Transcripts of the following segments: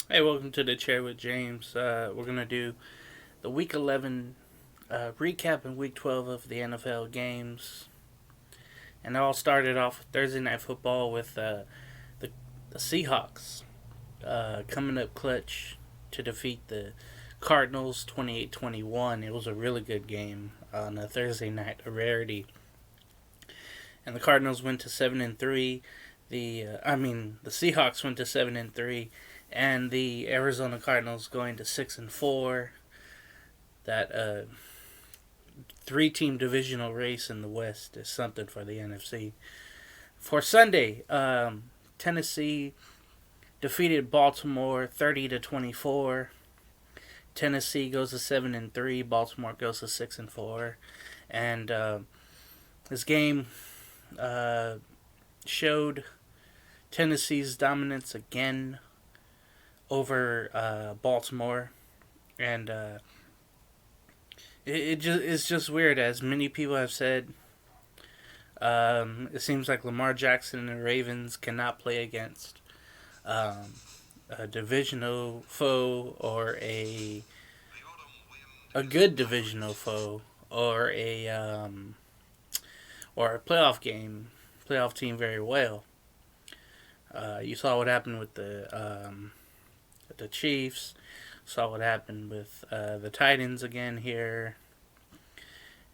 Hey, welcome to the chair with James. We're gonna do the Week 11 recap and Week 12 of the NFL games, and it all started off with Thursday Night Football with the the Seahawks coming up clutch to defeat the Cardinals 28-21. It was a really good game on a Thursday night, a rarity, and the Cardinals went to 7-3. The Seahawks went to 7-3, and the Arizona Cardinals going to 6-4. That three-team divisional race in the West is something for the NFC. For Sunday, Tennessee defeated Baltimore 30-24. Tennessee goes to 7-3. Baltimore goes to 6-4, and this game uh, showed Tennessee's dominance again over Baltimore, and it's just weird. As many people have said, it seems like Lamar Jackson and the Ravens cannot play against um, a divisional foe or a good divisional foe or a playoff team very well. You saw what happened with the Chiefs. Saw what happened with the Titans again here,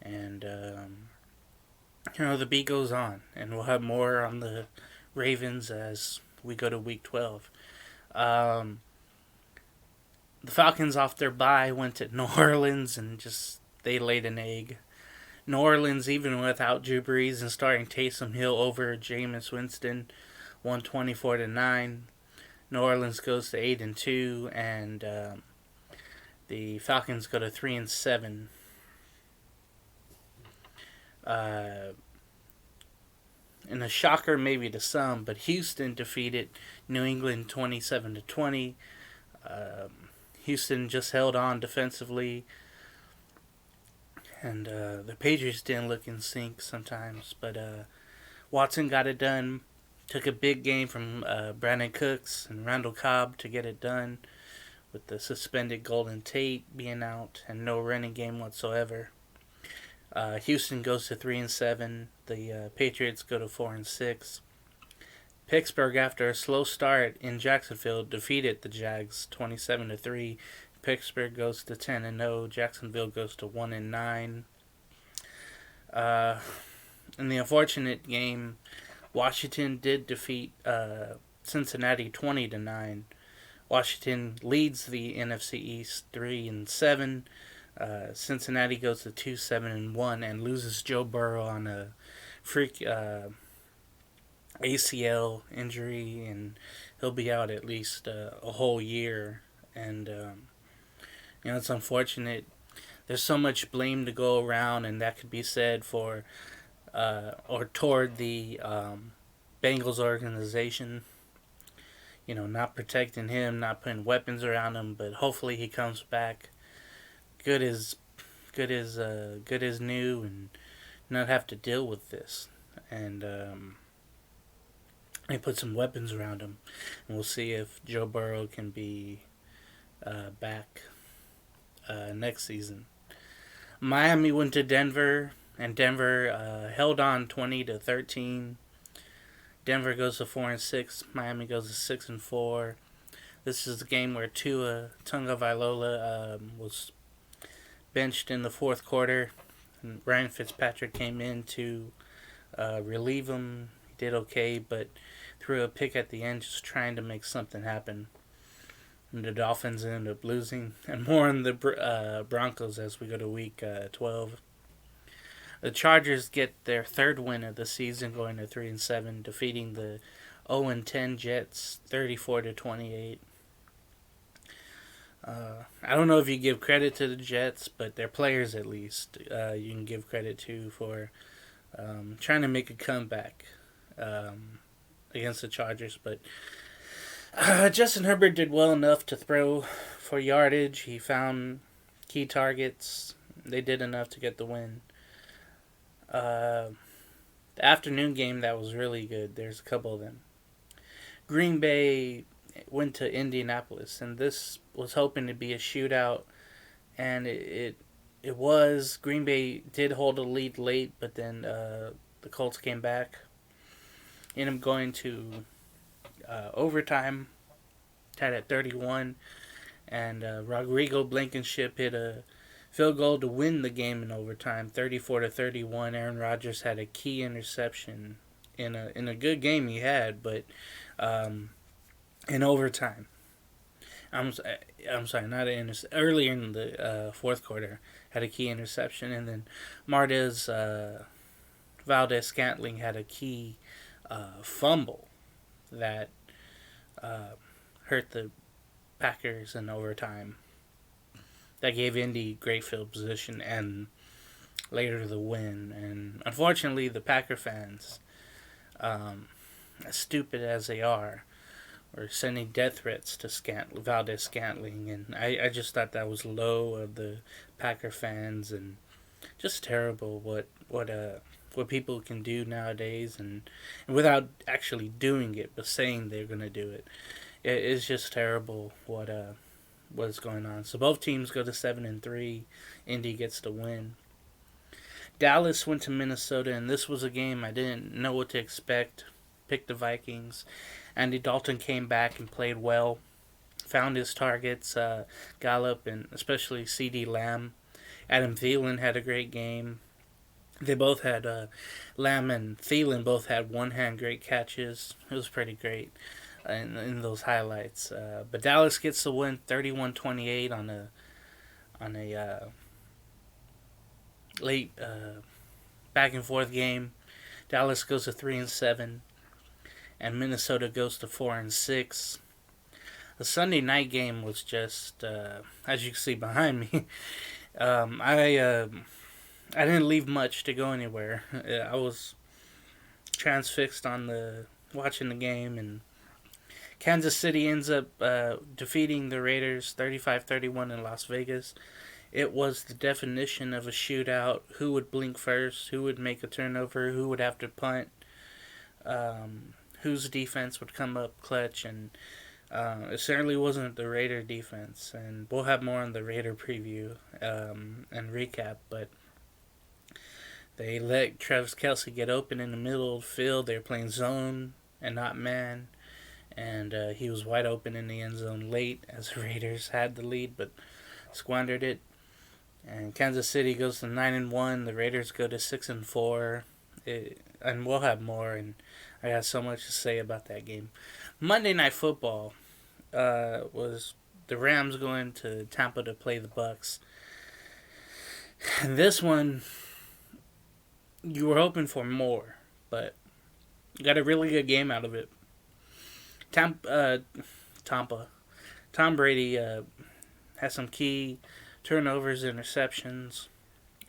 and the beat goes on, and we'll have more on the Ravens as we go to Week 12. Um, the Falcons off their bye went to New Orleans and just they laid an egg. New Orleans, even without Drew Brees and starting Taysom Hill over Jameis Winston, 124-9. New Orleans goes to 8-2, and the Falcons go to 3-7. Uh, and a shocker maybe to some, but Houston defeated New England 27-20. Houston just held on defensively, and the Patriots didn't look in sync sometimes, but Watson got it done. Took a big game from Brandon Cooks and Randall Cobb to get it done, with the suspended Golden Tate being out and no running game whatsoever. Houston goes to 3-7. The Patriots go to 4-6. Pittsburgh, after a slow start in Jacksonville, defeated the Jags 27-3. Pittsburgh goes to 10-0. Jacksonville goes to 1-9. In the unfortunate game, Washington did defeat Cincinnati 20-9. Washington leads the NFC East 3-7. Cincinnati goes to 2-7-1 and loses Joe Burrow on a freak ACL injury, and he'll be out at least a whole year. And it's unfortunate. There's so much blame to go around, and that could be said for or toward the Bengals organization. Not protecting him, not putting weapons around him, but hopefully he comes back good as good as new and not have to deal with this. And they put some weapons around him, and we'll see if Joe Burrow can be back next season. Miami went to Denver, and Denver held on 20-13. Denver goes to 4-6. Miami goes to 6-4. This is the game where Tua Tagovailoa was benched in the fourth quarter, and Ryan Fitzpatrick came in to relieve him. He did okay, but threw a pick at the end, just trying to make something happen. And the Dolphins ended up losing, and more on the Broncos as we go to Week 12. The Chargers get their third win of the season, going to 3-7, defeating the 0-10 Jets 34-28. I don't know if you give credit to the Jets, but their players at least you can give credit to for trying to make a comeback against the Chargers. But Justin Herbert did well enough to throw for yardage. He found key targets. They did enough to get the win. The afternoon game that was really good. There's a couple of them. Green Bay went to Indianapolis, and this was hoping to be a shootout, and it was. Green Bay did hold a lead late, but then the Colts came back. Ended up going to overtime, tied at 31, and Rodrigo Blankenship hit a field goal to win the game in overtime, 34-31. Aaron Rodgers had a key interception in a good game he had, but in overtime. I'm sorry, not an interception. Earlier in the fourth quarter, had a key interception, and then Martez Valdez Scantling had a key fumble that hurt the Packers in overtime. That gave Indy great field position and later the win. And unfortunately, the Packer fans, as stupid as they are, were sending death threats to Valdez Scantling, and I just thought that was low of the Packer fans and just terrible what people can do nowadays, and without actually doing it, but saying they're gonna do it. It's just terrible what's going on. So both teams go to 7-3. Indy gets the win. Dallas went to Minnesota, and this was a game I didn't know what to expect. Picked the Vikings. Andy Dalton came back and played well. Found his targets, Gallup and especially C.D. Lamb. Adam Thielen had a great game. They both had, Lamb and Thielen both had one-hand great catches. It was pretty great in those highlights. But Dallas gets the win 31-28 on a late back and forth game. Dallas goes to 3-7, and Minnesota goes to 4-6. The Sunday night game was just, as you can see behind me. I didn't leave much to go anywhere. I was transfixed on watching the game, and Kansas City ends up defeating the Raiders 35-31 in Las Vegas. It was the definition of a shootout. Who would blink first? Who would make a turnover? Who would have to punt? Whose defense would come up clutch? And it certainly wasn't the Raider defense. And we'll have more on the Raider preview and recap. But they let Travis Kelce get open in the middle of the field. They were playing zone and not man. And he was wide open in the end zone late as the Raiders had the lead, but squandered it. And Kansas City goes to 9-1. The Raiders go to 6-4. And we'll have more. And I got so much to say about that game. Monday Night Football was the Rams going to Tampa to play the Bucks. And this one, you were hoping for more, but got a really good game out of it. Tampa. Tom Brady has some key turnovers, interceptions.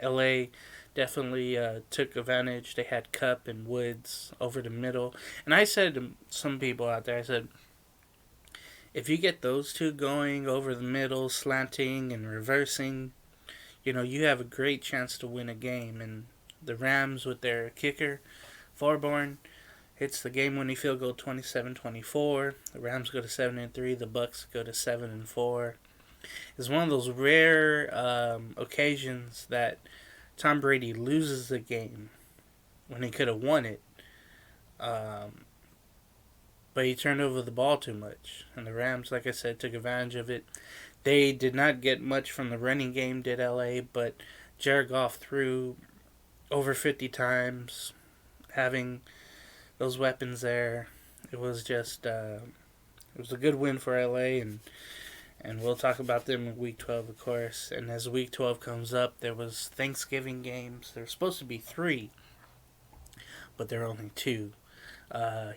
LA definitely took advantage. They had Kupp and Woods over the middle. And I said to some people out there, I said, if you get those two going over the middle, slanting and reversing, you have a great chance to win a game. And the Rams with their kicker, Thorburn, hits the game-winning field goal 27-24. The Rams go to 7-3. The Bucks go to 7-4. It's one of those rare occasions that Tom Brady loses the game when he could have won it. But he turned over the ball too much. And the Rams, like I said, took advantage of it. They did not get much from the running game, did LA, but Jared Goff threw over 50 times, having those weapons there. It was just it was a good win for LA, and we'll talk about them in Week 12, of course. And as Week 12 comes up, there was Thanksgiving games. There were supposed to be 3, but there are only 2.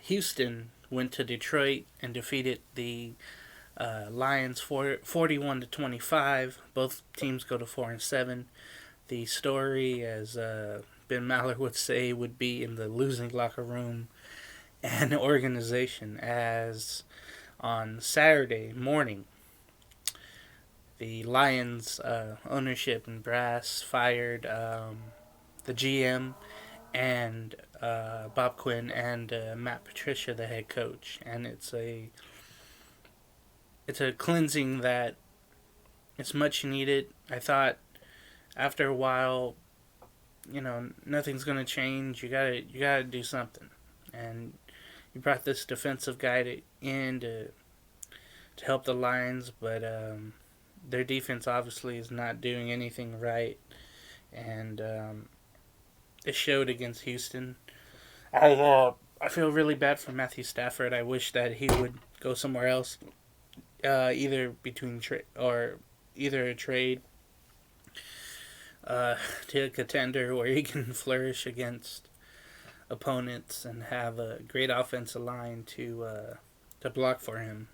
Houston went to Detroit and defeated the Lions 41-25. Both teams go to 4-7. The story, as Ben Maller would say, would be in the losing locker room and organization, as on Saturday morning, the Lions ownership and brass fired the GM and Bob Quinn and Matt Patricia, the head coach. And it's a it's a cleansing that it's much needed. I thought after a while, nothing's gonna change. You gotta do something, and you brought this defensive guy in to help the Lions, but their defense obviously is not doing anything right, and it showed against Houston. I feel really bad for Matthew Stafford. I wish that he would go somewhere else, either either a trade to a contender where he can flourish against opponents and have a great offensive line to block for him.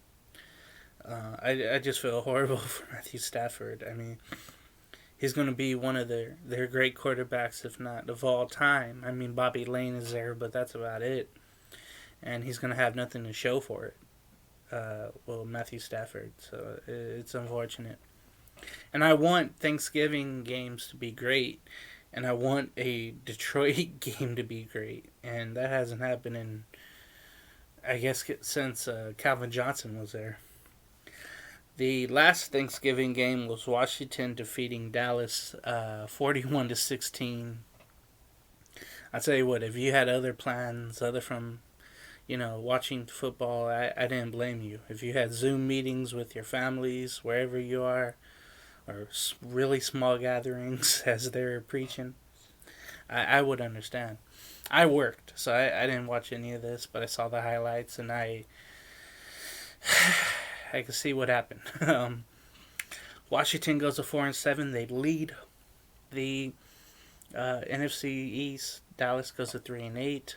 I just feel horrible for Matthew Stafford. I mean, he's going to be one of their great quarterbacks, if not of all time. I mean, Bobby Lane is there, but that's about it. And he's going to have nothing to show for it. Matthew Stafford. So it's unfortunate. And I want Thanksgiving games to be great. And I want a Detroit game to be great. And that hasn't happened in, I guess, since Calvin Johnson was there. The last Thanksgiving game was Washington defeating Dallas 41-16. I tell you what, if you had other plans other from watching football, I didn't blame you. If you had Zoom meetings with your families, wherever you are, or really small gatherings as they're preaching, I would understand. I worked, so I didn't watch any of this, but I saw the highlights, and I could see what happened. Washington goes to 4-7. They lead the NFC East. Dallas goes to 3-8.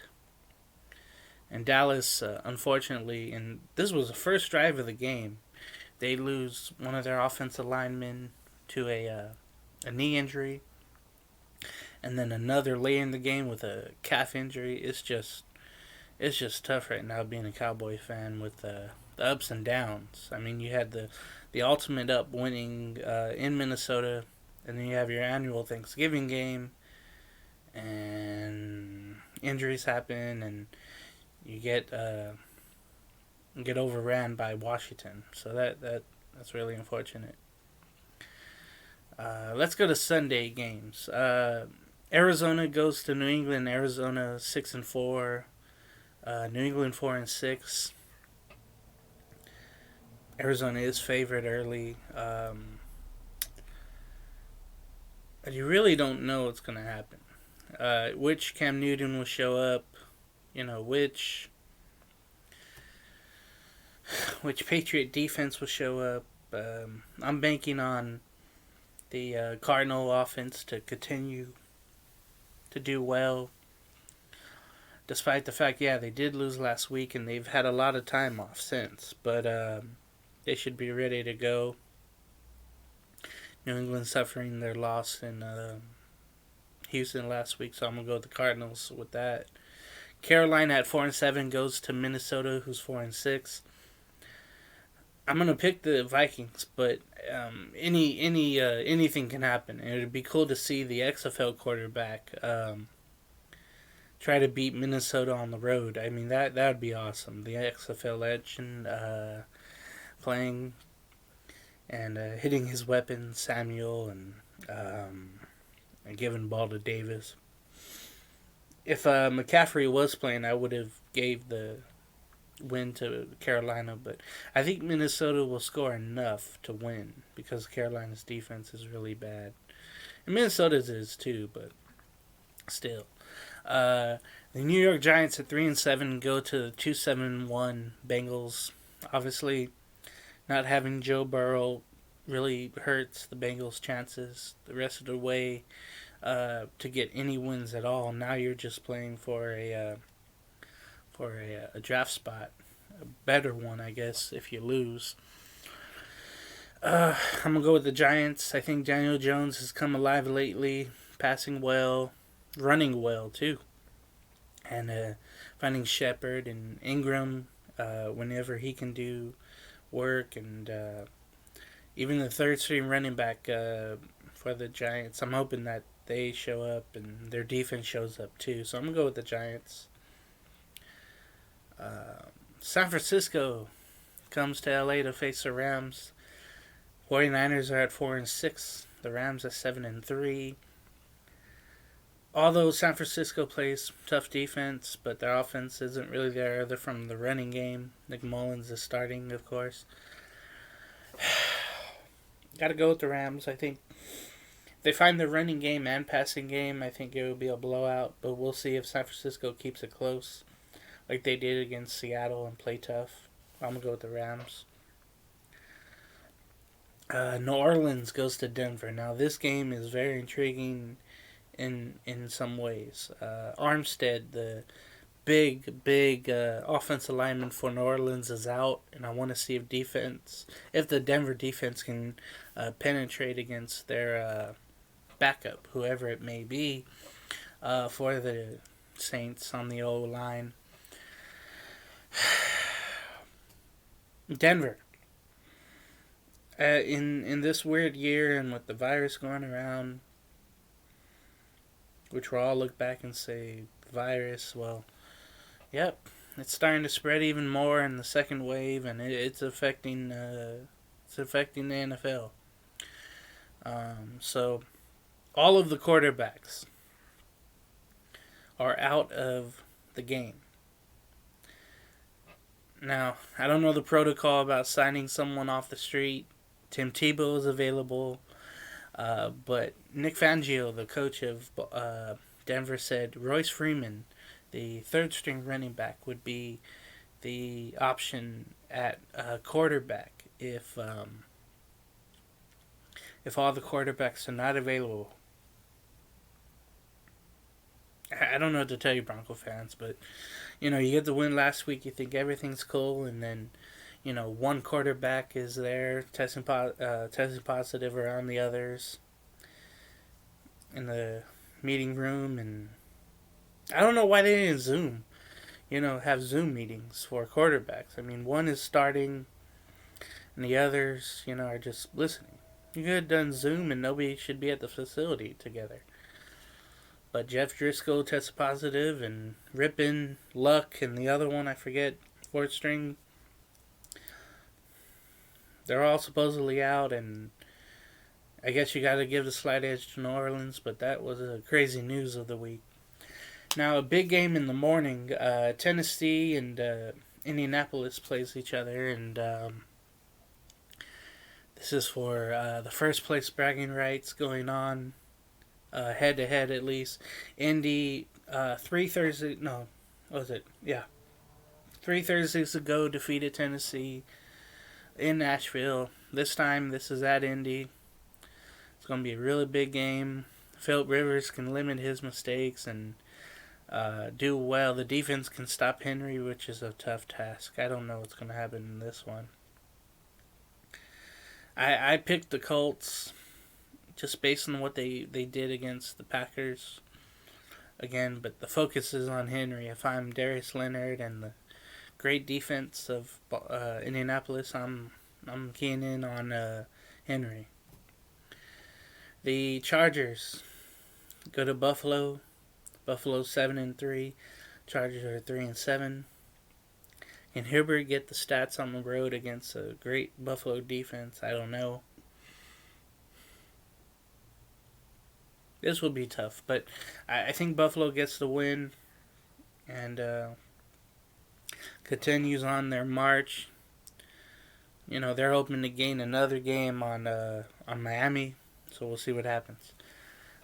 And Dallas, unfortunately, and this was the first drive of the game, they lose one of their offensive linemen to a knee injury, and then another late in the game with a calf injury. It's just tough right now being a Cowboy fan with the ups and downs. I mean, you had the ultimate up winning in Minnesota, and then you have your annual Thanksgiving game, and injuries happen, and you get overran by Washington. So that's really unfortunate. Let's go to Sunday games. Arizona goes to New England. Arizona 6-4. New England 4-6. Arizona is favored early. You really don't know what's going to happen. Which Cam Newton will show up. Which Patriot defense will show up. I'm banking on the Cardinal offense to continue to do well, despite the fact, they did lose last week and they've had a lot of time off since, but they should be ready to go. New England suffering their loss in Houston last week, so I'm going to go with the Cardinals with that. Carolina at 4-7 goes to Minnesota, who's 4-6. I'm gonna pick the Vikings, but anything can happen, and it'd be cool to see the XFL quarterback try to beat Minnesota on the road. I mean that would be awesome. The XFL legend playing and hitting his weapon, Samuel, and giving the ball to Davis. If McCaffrey was playing, I would have gave the win to Carolina, but I think Minnesota will score enough to win because Carolina's defense is really bad. And Minnesota's is too, but still. The New York Giants at 3-7 go to the 2-7-1 Bengals. Obviously, not having Joe Burrow really hurts the Bengals' chances the rest of the way to get any wins at all. Now you're just playing for a draft spot, a better one, I guess, if you lose. I'm gonna go with the Giants. I think Daniel Jones has come alive lately, passing well, running well too, and finding Shepard and Ingram whenever he can do work, and even the third string running back for the Giants. I'm hoping that they show up and their defense shows up too. So I'm gonna go with the Giants. San Francisco comes to LA to face the Rams. 49ers are at 4-6. The Rams at 7-3. Although San Francisco plays tough defense, but their offense isn't really there other from the running game. Nick Mullins is starting, of course. Got to go with the Rams. I think if they find the running game and passing game, I think it will be a blowout. But we'll see if San Francisco keeps it close, like they did against Seattle, and play tough. I'm going to go with the Rams. New Orleans goes to Denver. Now, this game is very intriguing in some ways. Armstead, the big offensive lineman for New Orleans, is out, and I want to see if the Denver defense can penetrate against their backup, whoever it may be, for the Saints on the O line. Denver. In this weird year and with the virus going around, which we'll all look back and say, virus, well, yep, it's starting to spread even more in the second wave, and it's affecting the NFL. So all of the quarterbacks are out of the game. Now, I don't know the protocol about signing someone off the street. Tim Tebow is available. But Nick Fangio, the coach of Denver, said Royce Freeman, the third-string running back, would be the option at quarterback if all the quarterbacks are not available. I don't know what to tell you, Bronco fans, but you get the win last week. You think everything's cool, and then one quarterback is there testing positive around the others in the meeting room, and I don't know why they didn't have Zoom meetings for quarterbacks. I mean, one is starting, and the others, are just listening. You could have done Zoom, and nobody should be at the facility together. But Jeff Driscoll tested positive, and Rippin, Luck, and the other one, I forget, fourth string, they're all supposedly out, and I guess you got to give the slight edge to New Orleans, but that was the crazy news of the week. Now, a big game in the morning. Tennessee and Indianapolis plays each other, and this is for the first place bragging rights going on, head-to-head at least. Indy, 3 Thursdays ago defeated Tennessee in Nashville. This time, this is at Indy. It's going to be a really big game. Philip Rivers can limit his mistakes and do well. The defense can stop Henry, which is a tough task. I don't know what's going to happen in this one. I picked the Colts just based on what they did against the Packers. Again, but the focus is on Henry. If I'm Darius Leonard and the great defense of Indianapolis, I'm keying in on Henry. The Chargers go to Buffalo. Buffalo 7-3. Chargers are 3-7. Can Herbert get the stats on the road against a great Buffalo defense? I don't know. This will be tough, but I think Buffalo gets the win and continues on their march. They're hoping to gain another game on Miami, so we'll see what happens.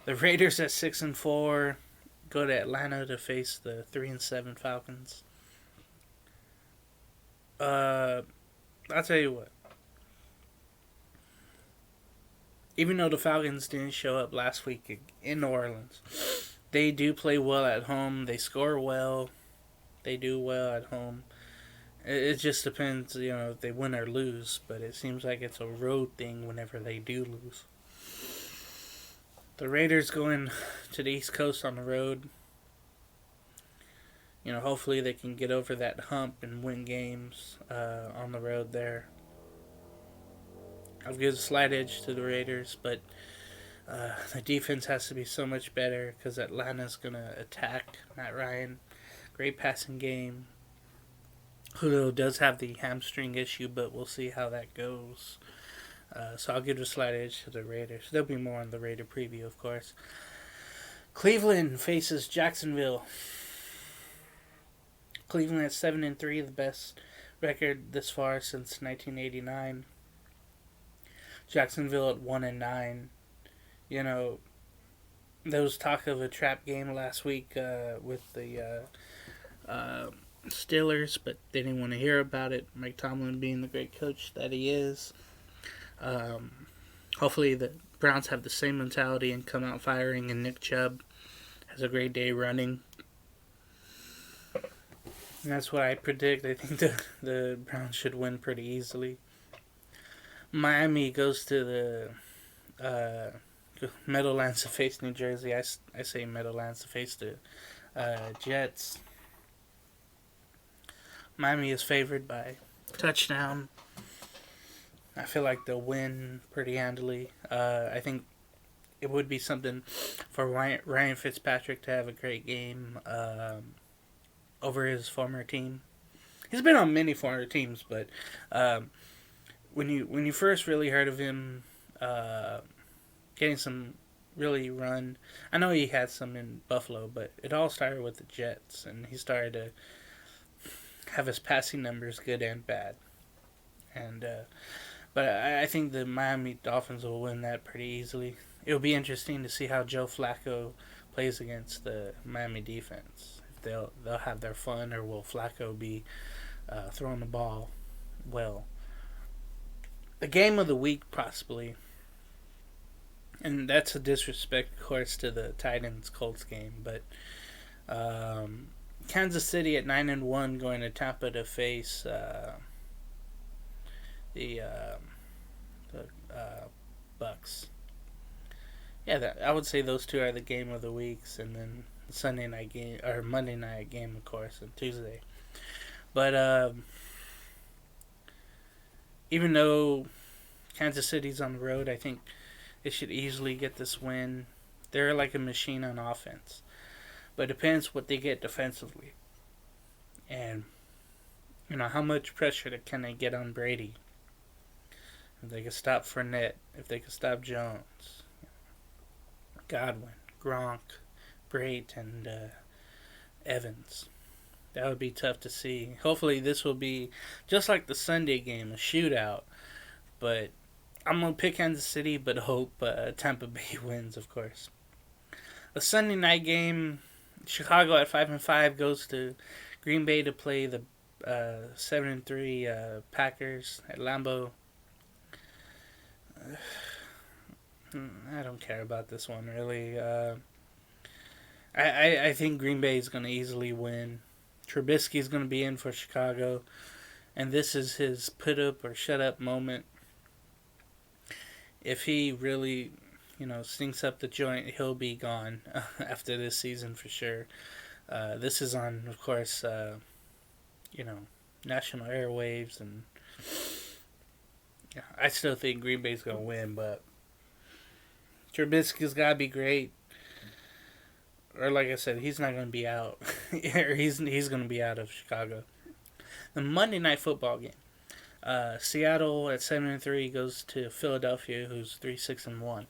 The Raiders at 6-4 go to Atlanta to face the 3-7 Falcons. I'll tell you what. Even though the Falcons didn't show up last week in New Orleans, they do play well at home. They score well. They do well at home. It just depends, if they win or lose. But it seems like it's a road thing whenever they do lose. The Raiders going to the East Coast on the road. Hopefully they can get over that hump and win games on the road there. I'll give a slight edge to the Raiders, but the defense has to be so much better because Atlanta's going to attack Matt Ryan. Great passing game. Julio does have the hamstring issue, but we'll see how that goes. So I'll give a slight edge to the Raiders. There'll be more on the Raider preview, of course. Cleveland faces Jacksonville. Cleveland at 7-3, the best record this far since 1989. Jacksonville at 1-9. You know, there was talk of a trap game last week with the Steelers, but they didn't want to hear about it. Mike Tomlin being the great coach that he is. Hopefully the Browns have the same mentality and come out firing, and Nick Chubb has a great day running. And that's what I predict. I think the Browns should win pretty easily. Miami goes to the Meadowlands to face New Jersey. I say Meadowlands to face the Jets. Miami is favored by touchdown. I feel like they'll win pretty handily. I think it would be something for Ryan Fitzpatrick to have a great game over his former team. He's been on many former teams, but when you first really heard of him getting some really run, I know he had some in Buffalo, but it all started with the Jets, and he started to have his passing numbers good and bad. And but I think the Miami Dolphins will win that pretty easily. It'll be interesting to see how Joe Flacco plays against the Miami defense. If they'll have their fun, or will Flacco be throwing the ball well? The game of the week, possibly. And that's a disrespect, of course, to the Titans-Colts game. But Kansas City at 9-1 going to Tampa to face the Bucks. Yeah, I would say those two are the game of the weeks, and then Sunday night game or Monday night game, of course, and Tuesday. But even though Kansas City's on the road, I think they should easily get this win. They're like a machine on offense, but it depends what they get defensively, and how much pressure can they get on Brady. If they can stop Fournette, if they can stop Jones, Godwin, Gronk, Brait, and Evans. That would be tough to see. Hopefully this will be just like the Sunday game, a shootout. But I'm going to pick Kansas City, but hope Tampa Bay wins, of course. The Sunday night game, Chicago at 5-5 goes to Green Bay to play the 7-3 Packers at Lambeau. I don't care about this one, really. I think Green Bay is going to easily win. Trubisky is going to be in for Chicago, and this is his put up or shut up moment. If he really, stinks up the joint, he'll be gone after this season for sure. This is on, of course, national airwaves, and I still think Green Bay's going to win, but Trubisky's got to be great. Or like I said, he's not going to be out. he's going to be out of Chicago. The Monday Night Football game. Seattle at 7-3 goes to Philadelphia, who's 3-6-1.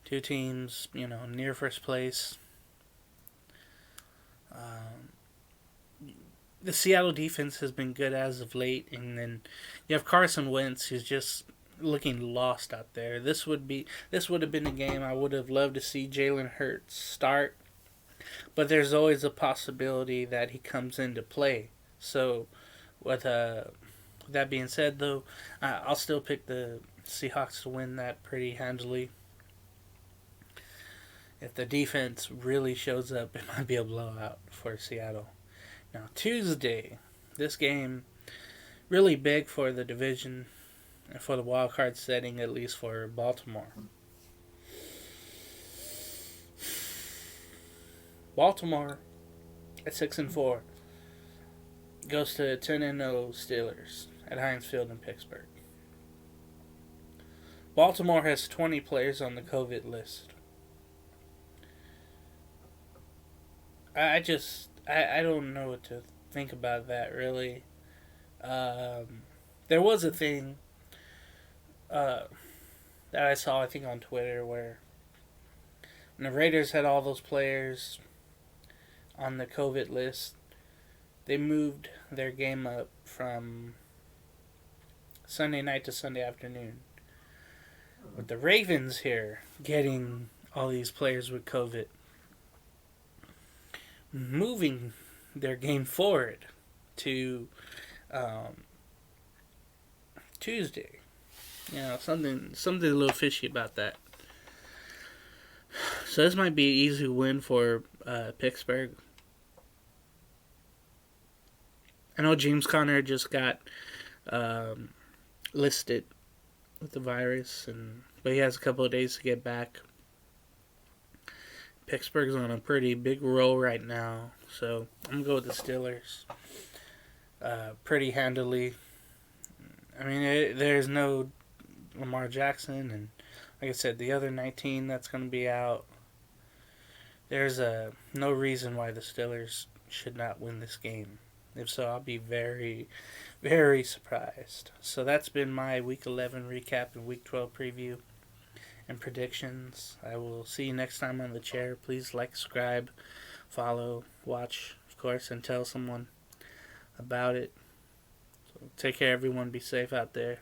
Two teams, near first place. The Seattle defense has been good as of late, and then you have Carson Wentz, who's just looking lost out there. This would have been a game I would have loved to see Jalen Hurts start, but there's always a possibility that he comes into play. So, with that being said, though, I'll still pick the Seahawks to win that pretty handily. If the defense really shows up, it might be a blowout for Seattle. Now, Tuesday, this game really big for the division and for the wild card setting, at least for Baltimore. Baltimore at 6-4 goes to 10-0 Steelers at Heinz Field in Pittsburgh. Baltimore has 20 players on the COVID list. I don't know what to think about that really. There was a thing uh, that I saw, I think, on Twitter where when the Raiders had all those players on the COVID list, they moved their game up from Sunday night to Sunday afternoon. With the Ravens here getting all these players with COVID, moving their game forward to um, Tuesday. Something a little fishy about that. So this might be an easy win for Pittsburgh. I know James Conner just got listed with the virus, but he has a couple of days to get back. Pittsburgh's on a pretty big roll right now, so I'm gonna go with the Steelers. Pretty handily. I mean, there's no Lamar Jackson, and like I said, the other 19 that's going to be out. There's no reason why the Steelers should not win this game. If so, I'll be very, very surprised. So that's been my Week 11 recap and Week 12 preview and predictions. I will see you next time on the chair. Please like, subscribe, follow, watch, of course, and tell someone about it. So take care, everyone. Be safe out there.